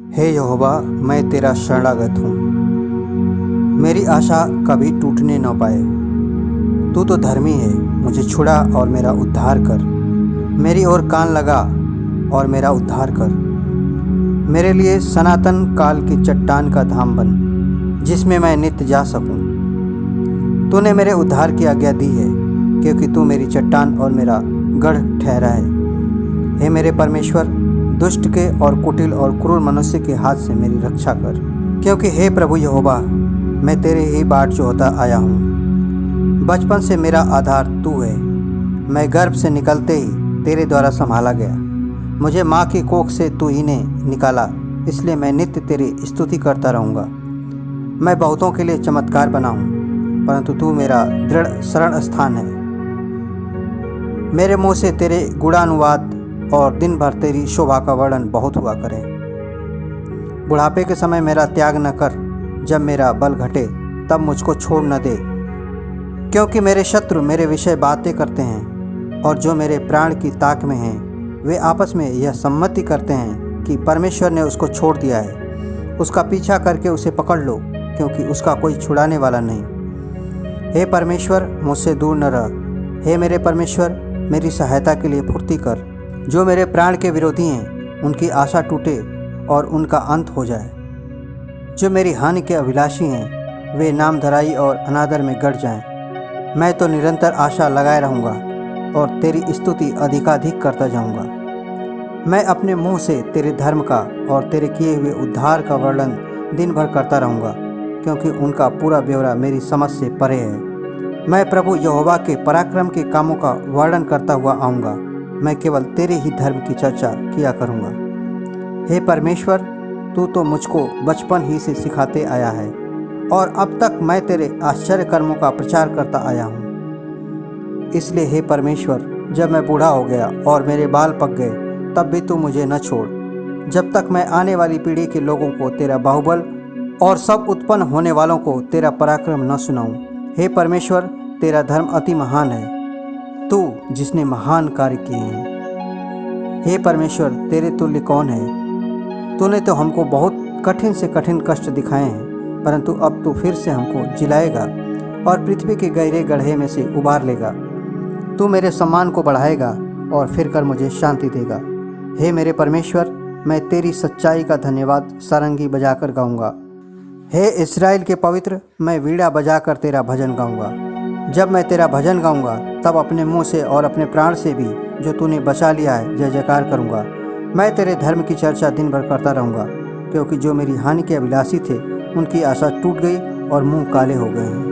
हे यहोवा, मैं तेरा शरणागत हूँ। मेरी आशा कभी टूटने न पाए। तू तो धर्मी है, मुझे छुड़ा और मेरा उद्धार कर। मेरी ओर कान लगा और मेरा उद्धार कर। मेरे लिए सनातन काल की चट्टान का धाम बन, जिसमें मैं नित्य जा सकूं। तूने मेरे उद्धार की आज्ञा दी है, क्योंकि तू मेरी चट्टान और मेरा गढ़ ठहरा है। हे मेरे परमेश्वर, दुष्ट के और कुटिल और क्रूर मनुष्य के हाथ से मेरी रक्षा कर, क्योंकि हे प्रभु यहोवा, मैं तेरे ही बाट जोहता आया हूँ। बचपन से मेरा आधार तू है। मैं गर्भ से निकलते ही तेरे द्वारा संभाला गया। मुझे माँ की कोख से तू ही ने निकाला, इसलिए मैं नित्य तेरी स्तुति करता रहूँगा। मैं बहुतों के लिए चमत्कार बना हूँ, परंतु तू मेरा दृढ़ शरण स्थान है। मेरे मुँह से तेरे गुणानुवाद और दिन भर तेरी शोभा का वर्णन बहुत हुआ करे। बुढ़ापे के समय मेरा त्याग न कर। जब मेरा बल घटे तब मुझको छोड़ न दे, क्योंकि मेरे शत्रु मेरे विषय बातें करते हैं और जो मेरे प्राण की ताक में हैं, वे आपस में यह सम्मति करते हैं कि परमेश्वर ने उसको छोड़ दिया है। उसका पीछा करके उसे पकड़ लो, क्योंकि उसका कोई छुड़ाने वाला नहीं। हे परमेश्वर, मुझसे दूर न रह। हे मेरे परमेश्वर, मेरी सहायता के लिए फुर्ती कर। जो मेरे प्राण के विरोधी हैं, उनकी आशा टूटे और उनका अंत हो जाए। जो मेरी हानि के अभिलाषी हैं, वे नामधराई और अनादर में गड़ जाएं। मैं तो निरंतर आशा लगाए रहूँगा और तेरी स्तुति अधिकाधिक करता जाऊँगा। मैं अपने मुँह से तेरे धर्म का और तेरे किए हुए उद्धार का वर्णन दिन भर करता रहूँगा, क्योंकि उनका पूरा ब्यौरा मेरी समझ से परे है। मैं प्रभु यहोवा के पराक्रम के कामों का वर्णन करता हुआ आऊँगा। मैं केवल तेरे ही धर्म की चर्चा किया करूँगा। हे परमेश्वर, तू तो मुझको बचपन ही से सिखाते आया है, और अब तक मैं तेरे आश्चर्य कर्मों का प्रचार करता आया हूँ। इसलिए हे परमेश्वर, जब मैं बूढ़ा हो गया और मेरे बाल पक गए, तब भी तू मुझे न छोड़, जब तक मैं आने वाली पीढ़ी के लोगों को तेरा बाहुबल और सब उत्पन्न होने वालों को तेरा पराक्रम न सुनाऊं। हे परमेश्वर, तेरा धर्म अति महान है, तू जिसने महान कार्य किए हैं। हे परमेश्वर, तेरे तुल्य कौन है? तूने तो हमको बहुत कठिन से कठिन कष्ट दिखाए हैं, परंतु अब तू फिर से हमको जिलाएगा और पृथ्वी के गहरे गड्ढे में से उबार लेगा। तू मेरे सम्मान को बढ़ाएगा और फिर कर मुझे शांति देगा। हे मेरे परमेश्वर, मैं तेरी सच्चाई का धन्यवाद सारंगी बजाकर गाऊंगा। हे इस्राएल के पवित्र, मैं वीणा बजाकर तेरा भजन गाऊंगा। जब मैं तेरा भजन गाऊंगा, तब अपने मुंह से और अपने प्राण से भी जो तूने बचा लिया है जय जयकार करूंगा। मैं तेरे धर्म की चर्चा दिन भर करता रहूंगा, क्योंकि जो मेरी हानि के अभिलाषी थे, उनकी आशा टूट गई और मुंह काले हो गए हैं।